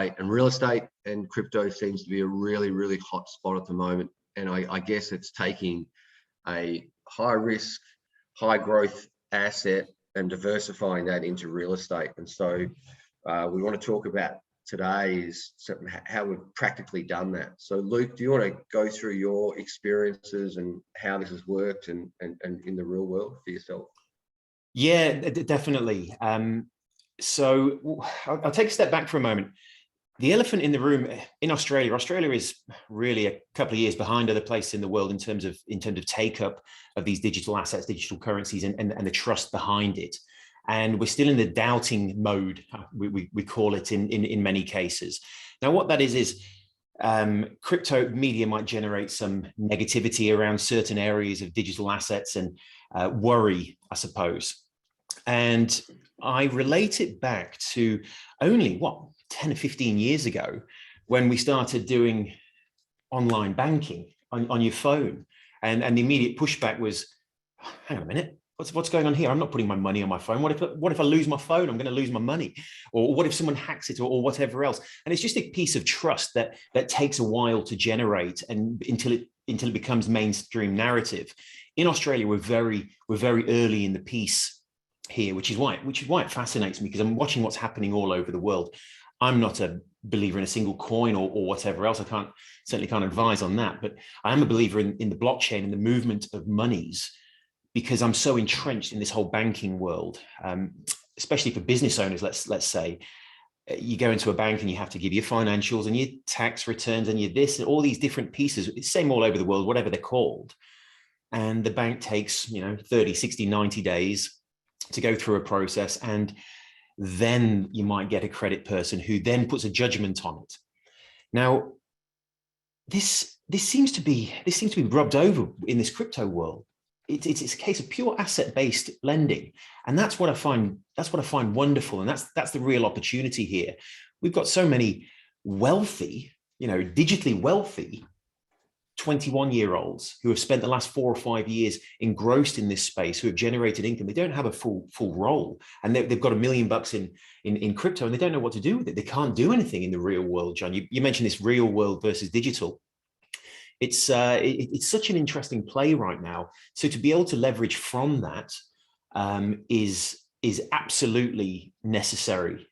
estate. And real estate and crypto seems to be a really, really hot spot at the moment. And I guess it's taking a high risk, high growth asset and diversifying that into real estate. And so we want to talk about today is how we've practically done that. So Luke, do you want to go through your experiences and how this has worked and in the real world for yourself? Yeah, definitely. So I'll take a step back for a moment. The elephant in the room in Australia, Australia is really a couple of years behind other places in the world in terms of take up of these digital assets, digital currencies, and the trust behind it. And we're still in the doubting mode, we call it in many cases. Now, what that is crypto media might generate some negativity around certain areas of digital assets and worry, I suppose. And I relate it back to only, 10 or 15 years ago, when we started doing online banking on your phone. And the immediate pushback was, hang on a minute, what's going on here? I'm not putting my money on my phone. What if I lose my phone? I'm going to lose my money. Or what if someone hacks it or whatever else? And it's just a piece of trust that takes a while to generate and until it becomes mainstream narrative. In Australia, we're very early in the piece here, which is why it fascinates me, because I'm watching what's happening all over the world. I'm not a believer in a single coin or whatever else. I certainly can't advise on that, but I am a believer in the blockchain and the movement of monies, because I'm so entrenched in this whole banking world, especially for business owners. Let's say you go into a bank and you have to give your financials and your tax returns and your this and all these different pieces. It's the same all over the world, whatever they're called. And the bank takes 30, 60, 90 days to go through a process, and then you might get a credit person who then puts a judgment on it. Now, this seems to be rubbed over in this crypto world. It's a case of pure asset-based lending, and that's what I find wonderful, and that's the real opportunity here. We've got so many wealthy, digitally wealthy 21-year-olds who have spent the last 4 or 5 years engrossed in this space, who have generated income. They don't have a full role, and they've got $1 million in crypto, and they don't know what to do with it. They can't do anything in the real world. John, you mentioned this real world versus digital. It's such an interesting play right now. So to be able to leverage from that is absolutely necessary